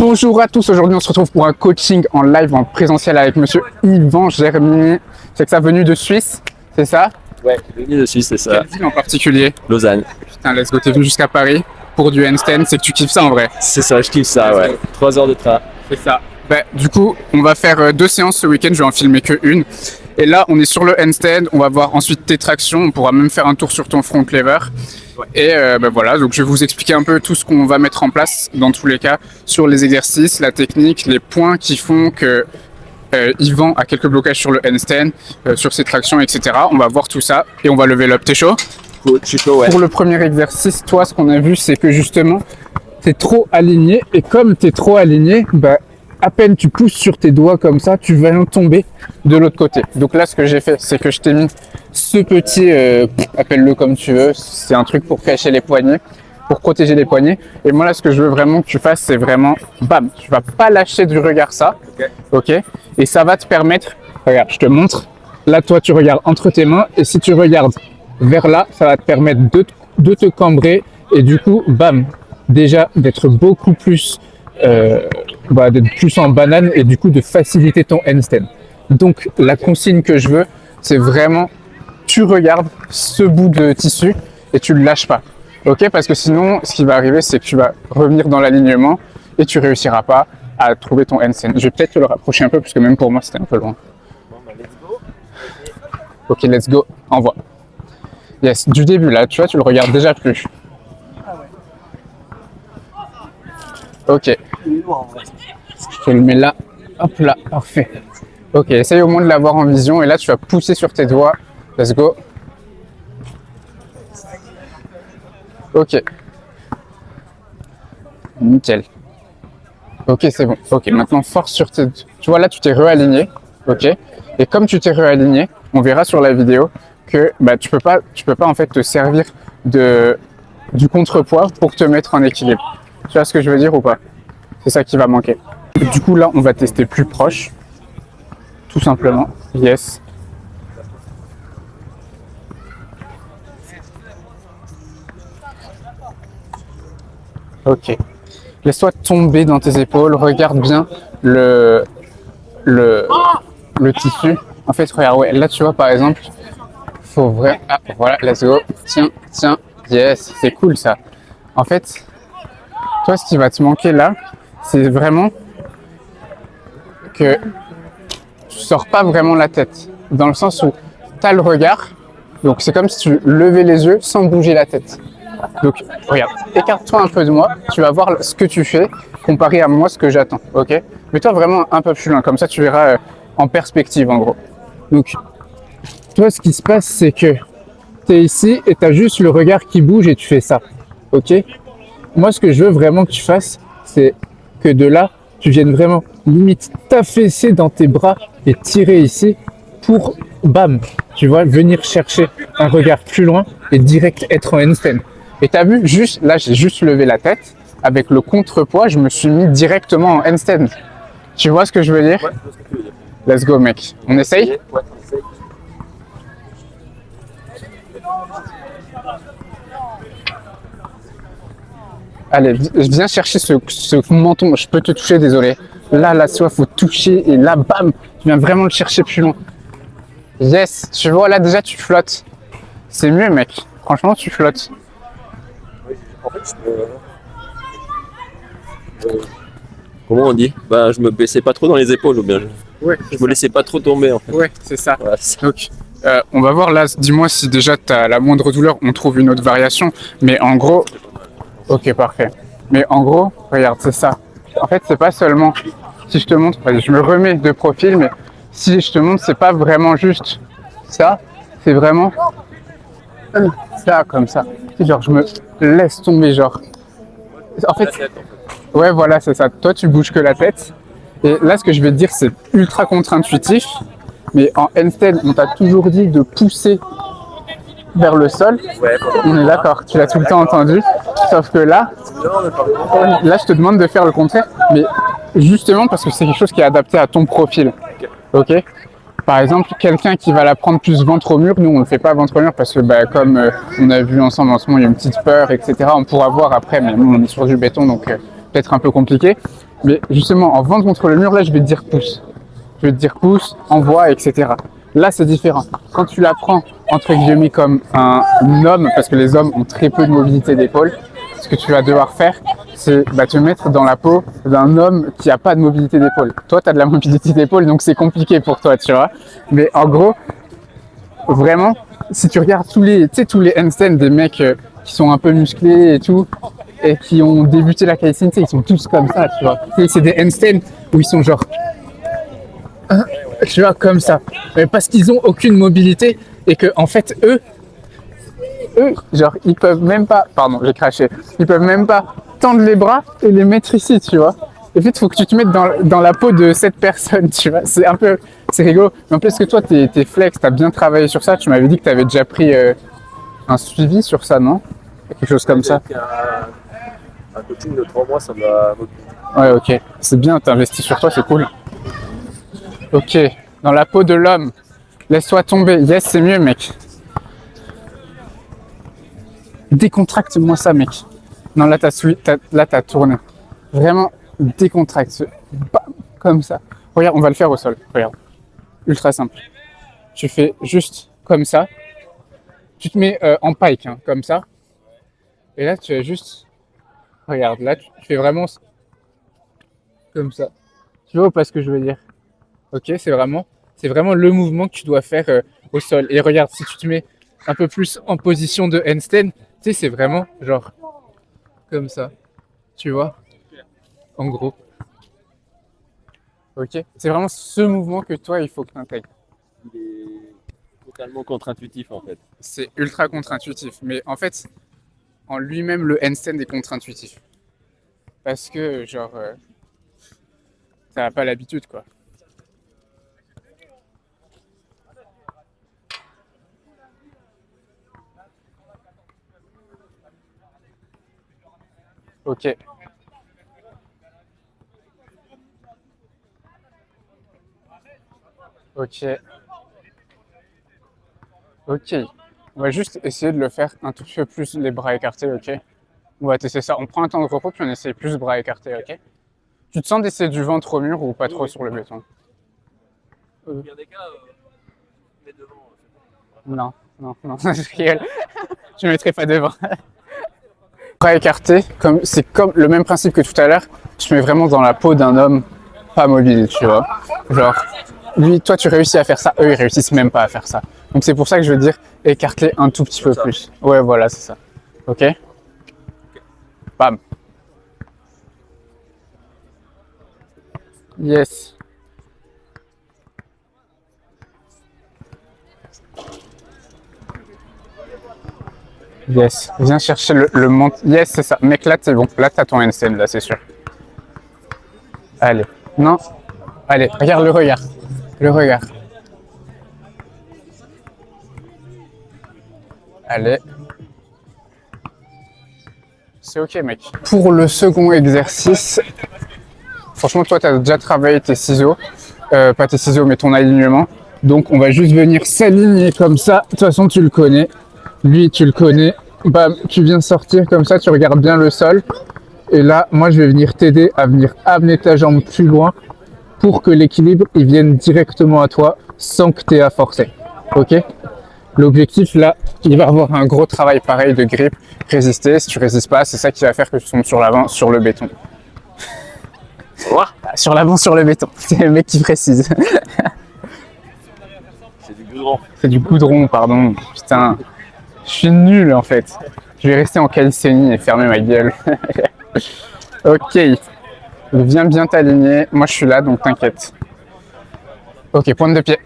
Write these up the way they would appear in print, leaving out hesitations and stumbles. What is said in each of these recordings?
Bonjour à tous, aujourd'hui on se retrouve pour un coaching en live en présentiel avec monsieur Yvan Germini. C'est que ça venu de Suisse, c'est ça? Ouais, venu de Suisse, c'est ça. Quelle ville en particulier? Lausanne. Putain, let's go, t'es venu jusqu'à Paris pour du handstand, c'est que tu kiffes ça en vrai. C'est ça, je kiffe ça, ouais. 3 heures de train. C'est ça. Bah, du coup, on va faire 2 séances ce week-end, je vais en filmer que une. Et là, on est sur le handstand, on va voir ensuite tes tractions, on pourra même faire un tour sur ton front lever. Et voilà, donc je vais vous expliquer un peu tout ce qu'on va mettre en place dans tous les cas sur les exercices, la technique, les points qui font que Yvan a quelques blocages sur le handstand, sur ses tractions, etc. On va voir tout ça et on va lever l'up. T'es chaud? Cool, je suis chaud, ouais. Pour le premier exercice, toi, ce qu'on a vu, c'est que justement, t'es trop aligné et comme t'es trop aligné, à peine tu pousses sur tes doigts comme ça, tu vas tomber de l'autre côté. Donc là, ce que j'ai fait, c'est que je t'ai mis ce petit, appelle-le comme tu veux, c'est un truc pour cacher les poignets, pour protéger les poignets. Et moi là, ce que je veux vraiment que tu fasses, c'est vraiment, bam, tu vas pas lâcher du regard ça, ok? Et ça va te permettre, regarde, je te montre, là toi tu regardes entre tes mains et si tu regardes vers là, ça va te permettre de te cambrer et du coup, bam, déjà d'être beaucoup plus d'être plus en banane et du coup de faciliter ton handstand. Donc la consigne que je veux, c'est vraiment tu regardes ce bout de tissu et tu le lâches pas. Ok, parce que sinon ce qui va arriver c'est que tu vas revenir dans l'alignement et tu réussiras pas à trouver ton handstand. Je vais peut-être te le rapprocher un peu parce que même pour moi c'était un peu loin. Ok, let's go, envoie. Yes, du début là, tu vois, tu le regardes déjà plus. Ok. Je te le mets là. Hop là, parfait. Ok, essaye au moins de l'avoir en vision. Et là, tu vas pousser sur tes doigts. Let's go. Ok. Nickel. Ok, c'est bon. Ok, maintenant force sur tes... Tu vois, là, tu t'es réaligné. Ok. Et comme tu t'es réaligné, on verra sur la vidéo que tu peux pas en fait te servir du contrepoids pour te mettre en équilibre. Tu vois ce que je veux dire ou pas? C'est ça qui va manquer. Du coup, là, on va tester plus proche. Tout simplement. Yes. Ok. Laisse-toi tomber dans tes épaules. Regarde bien le tissu. En fait, regarde, ouais. Là, tu vois, par exemple, faut vraiment... Ah, voilà, let's go. Tiens. Yes, c'est cool, ça. En fait... Toi, ce qui va te manquer là, c'est vraiment que tu sors pas vraiment la tête. Dans le sens où tu as le regard, donc c'est comme si tu levais les yeux sans bouger la tête. Donc, regarde, écarte-toi un peu de moi, tu vas voir ce que tu fais comparé à moi ce que j'attends, ok? Mets-toi vraiment un peu plus loin, comme ça tu verras en perspective en gros. Donc, toi, ce qui se passe, c'est que tu es ici et tu as juste le regard qui bouge et tu fais ça, ok? Moi, ce que je veux vraiment que tu fasses, c'est que de là, tu viennes vraiment limite t'affaisser dans tes bras et tirer ici pour, bam, tu vois, venir chercher un regard plus loin et direct être en handstand. Et t'as vu, juste là, j'ai juste levé la tête. Avec le contrepoids, je me suis mis directement en handstand. Tu vois ce que je veux dire? Ouais, je vois ce que tu veux dire. Let's go, mec. On essaye? Ouais, on essaye. Allez, viens chercher ce menton. Je peux te toucher, désolé. Là, tu vois, faut toucher et là, bam, tu viens vraiment le chercher plus loin. Yes, tu vois, là, déjà, tu flottes. C'est mieux, mec. Franchement, tu flottes. En fait, comment on dit? Je me baissais pas trop dans les épaules ou bien je me laissais pas trop tomber, en fait. Ouais, c'est ça. Voilà, c'est ça. Donc, on va voir là. Dis-moi si déjà tu as la moindre douleur, on trouve une autre variation. Mais en gros... Ok, parfait. Mais en gros, regarde, c'est ça. En fait, c'est pas seulement... Si je te montre, je me remets de profil, mais si je te montre, c'est pas vraiment juste ça. C'est vraiment ça, comme ça. Genre, je me laisse tomber, genre. En fait, ouais, voilà, c'est ça. Toi, tu bouges que la tête. Et là, ce que je vais te dire, c'est ultra contre-intuitif. Mais en handstand, on t'a toujours dit de pousser vers le sol. Ouais, on est d'accord, tu l'as tout le temps entendu. Sauf que là, je te demande de faire le contraire, mais justement parce que c'est quelque chose qui est adapté à ton profil. Ok? Par exemple, quelqu'un qui va la prendre plus ventre au mur, nous on ne le fait pas ventre au mur parce que comme on a vu ensemble en ce moment, il y a une petite peur, etc. On pourra voir après, mais nous on est sur du béton, donc peut-être un peu compliqué. Mais justement, en vente contre le mur, là, je vais te dire pouce. Je vais te dire pouce, envoie, etc. Là, c'est différent. Quand tu la prends, entre guillemets, comme un homme, parce que les hommes ont très peu de mobilité d'épaule, ce que tu vas devoir faire, c'est te mettre dans la peau d'un homme qui n'a pas de mobilité d'épaule. Toi, tu as de la mobilité d'épaule, donc c'est compliqué pour toi, tu vois. Mais en gros, vraiment, si tu regardes tous les handstands des mecs qui sont un peu musclés et tout, et qui ont débuté la calisthénie, ils sont tous comme ça, tu vois. C'est des handstands où ils sont genre, tu vois, comme ça. Mais parce qu'ils ont aucune mobilité et que, en fait, eux, genre, ils peuvent même pas, pardon, j'ai craché, ils peuvent même pas tendre les bras et les mettre ici, tu vois. Et puis, il faut que tu te mettes dans la peau de cette personne, tu vois. C'est un peu, c'est rigolo. Mais en plus que toi, t'es flex, t'as bien travaillé sur ça. Tu m'avais dit que t'avais déjà pris un suivi sur ça, non? Quelque chose comme ça. Un coaching de 3 mois, ça m'a motivé. Ouais, ok. C'est bien, t'investis sur toi, c'est cool. Ok, dans la peau de l'homme. Laisse-toi tomber. Yes, c'est mieux, mec. Décontracte-moi ça, mec. Non, là, t'as tourné. Vraiment, décontracte. Bam, comme ça. Regarde, on va le faire au sol. Regarde. Ultra simple. Tu fais juste comme ça. Tu te mets en pike, hein, comme ça. Et là, tu as juste... Regarde, là, tu fais vraiment comme ça. Tu vois pas ce que je veux dire? Ok, c'est vraiment le mouvement que tu dois faire au sol. Et regarde, si tu te mets un peu plus en position de handstand, tu sais, c'est vraiment genre comme ça. Tu vois? En gros. Ok? C'est vraiment ce mouvement que toi, il faut que tu intègres. Il est totalement contre-intuitif en fait. C'est ultra contre-intuitif. Mais en fait, en lui-même, le handstand est contre-intuitif. Parce que, genre, t'as pas l'habitude, quoi. Ok. Ok. Ok. On va juste essayer de le faire un tout petit peu plus les bras écartés, ok? On va tester ça. On prend un temps de repos puis on essaye plus bras écartés, ok? Tu te sens d'essayer du ventre au mur ou pas trop sur le béton? Il y a des cas, mais devant. Non, non, je rigole. Je ne mettrai pas devant. Bras écartés, c'est comme le même principe que tout à l'heure. Tu mets vraiment dans la peau d'un homme pas mobile, tu vois. Genre, lui, toi, tu réussis à faire ça. Eux, ils réussissent même pas à faire ça. Donc, c'est pour ça que je veux dire écarter un tout petit peu plus. Ouais, voilà, c'est ça. Ok? Bam. Yes. Yes. Viens chercher le mont. Yes, c'est ça. Mec, là, c'est bon. Là, t'as ton handstand, là, c'est sûr. Allez. Non. Allez, regarde le regard. Le regard. Allez. C'est ok, mec. Pour le second exercice, franchement, toi, tu as déjà travaillé tes ciseaux. Pas tes ciseaux, mais ton alignement. Donc, on va juste venir s'aligner comme ça. De toute façon, tu le connais. Lui, tu le connais. Bam, tu viens sortir comme ça, tu regardes bien le sol. Et là, moi, je vais venir t'aider à venir amener ta jambe plus loin pour que l'équilibre, il vienne directement à toi sans que tu aies à forcer. Ok? L'objectif, là, il va avoir un gros travail pareil de grip, résister. Si tu résistes pas, c'est ça qui va faire que tu tombes sur l'avant, sur le béton. Sur l'avant, sur le béton. C'est le mec qui précise. C'est du goudron. C'est du goudron, pardon. Putain, je suis nul en fait. Je vais rester en calisthénie et fermer ma gueule. Ok, viens bien t'aligner. Moi, je suis là, donc t'inquiète. Ok, pointe de pied.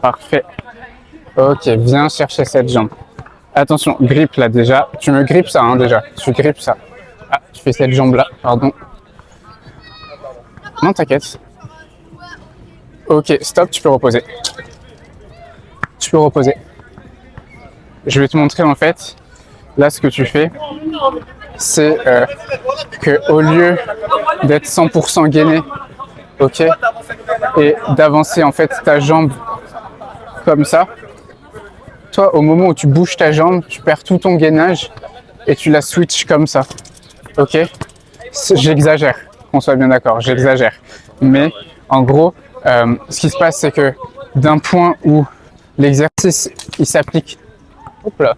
Parfait. Ok, viens chercher cette jambe. Attention, grip là déjà. Tu me grippes ça, hein, déjà. Tu grippes ça. Ah, tu fais cette jambe là, pardon. Non, t'inquiète. Ok, stop, tu peux reposer. Tu peux reposer. Je vais te montrer en fait, là ce que tu fais, c'est que au lieu d'être 100% gainé, ok, et d'avancer en fait ta jambe comme ça, toi au moment où tu bouges ta jambe, tu perds tout ton gainage et tu la switches comme ça, ok. J'exagère, qu'on soit bien d'accord, j'exagère. Mais en gros, ce qui se passe, c'est que d'un point où l'exercice il s'applique, hop là,